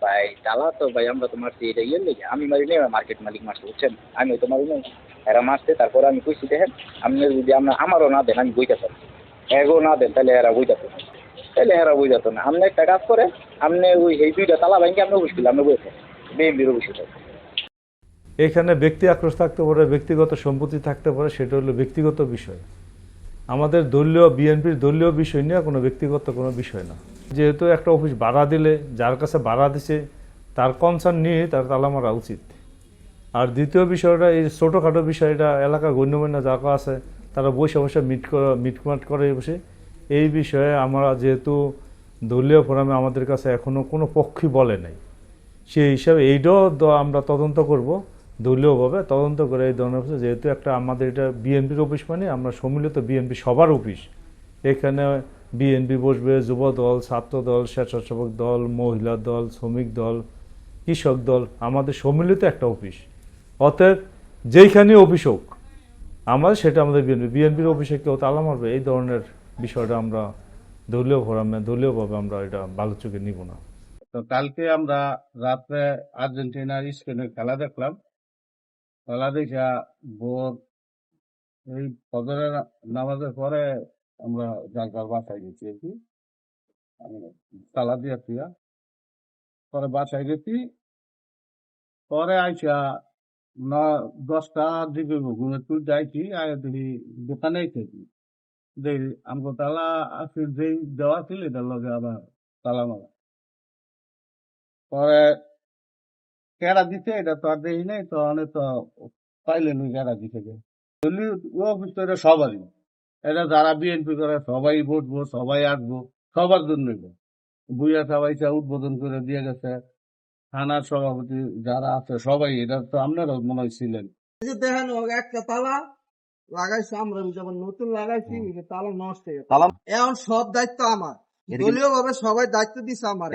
ভাই তালা তো ভাই আমরা তো মারছি এটা ইয়ে লেগে আমি মারি নাই মার্কেট মালিক মারছে বুঝছেন আমি তো মারি নাই এরা মারছে তারপরে আমি কইছি দেখেন আপনি যদি আমরা আমারও না দেন আমি বইতে পারি এগো না দেন তাহলে এরা বই যেত না তাহলে এরা বই যেত না আপনি একটা কাজ করে আপনি ওই এই দুইটা তালা ভাঙি আপনি অবশ্যই আপনি বইতে বিএমপির অবশ্যই এখানে ব্যক্তি আক্রোশ থাকতে পারে, ব্যক্তিগত সম্পত্তি থাকতে পারে, সেটা হলো ব্যক্তিগত বিষয়। আমাদের দলীয় বিএনপির দলীয় বিষয় নিয়ে কোনো ব্যক্তিগত কোনো বিষয় না। যেহেতু একটা অফিস ভাড়া দিলে যার কাছে ভাড়া দিছে তার কনসার্ন নিয়ে তার তালা মারা উচিত। আর দ্বিতীয় বিষয়টা এই ছোটোখাটো বিষয়টা এলাকার গণ্যমান্য যারা আছে তারা বসে বসে মিটমাট করে বসে এই বিষয়ে আমরা যেহেতু দলীয় ফোরামে আমাদের কাছে এখনও কোনো পক্ষই বলে নাই, সেই হিসাবে এইটাও আমরা তদন্ত করব দলীয়ভাবে তদন্ত করে এই ধরনের অফিসে, যেহেতু একটা আমাদের এটা বিএনপির অফিস মানে আমরা সম্মিলিত বিএনপি সবার অফিস। এখানে বিএনপি বসবে, যুব দল, ছাত্র দল, স্বেচ্ছাসেবক দল, মহিলা দল, শ্রমিক দল, কৃষক দল, আমাদের সম্মিলিত একটা অফিস। অতএব যেইখানে অফিস হোক আমাদের সেটা আমাদের বিএনপির অফিসে কেউ তালা মারবে এই ধরনের বিষয়টা আমরা দলীয় ফোরামে দলীয়ভাবে আমরা এটা ভালো চোখে নিব না। তো কালকে আমরা রাত্রে আর্জেন্টিনার স্পেনের খেলা দেখলাম। খেলা দেখা ভোর এই ফজরের নামাজের পরে আমরা যার যার বাসায় গেছি আর কি, তালা দিয়া ফিয়া পরে বাসায় গেছি। পরে আইসা 10টার দিকে ঘুমের তুই যাইছি আয় দেখি দোকানেই থাকি দেখি আমাকে তালা আছে যেই দেওয়া ছিল এটার লগে আবার তালা মারা। পরে কেডা দিছে এটা তো আর দেখি নাই, তো অনেক তো পাইলেন ওই কেডা দিছে ও অফিস তো এটা সবারই, এটা যারা বিএনপি করে সবাই ভোটবো, সবাই আসবো, সবার জন্য বুইয়া সবাই উদ্বোধন করে দিয়ে গেছে। থানার সভাপতি যারা আছে সবাই, এটা তো আপনারাও মনে হয় ছিলেন। দেখেন একটা তালা লাগাইছি আমরা যখন নতুন লাগাইছি তালা নষ্ট হয়ে গেছে। এখন সব দায়িত্ব আমার, দলীয় ভাবে সবাই দায়িত্ব দিছে আমার।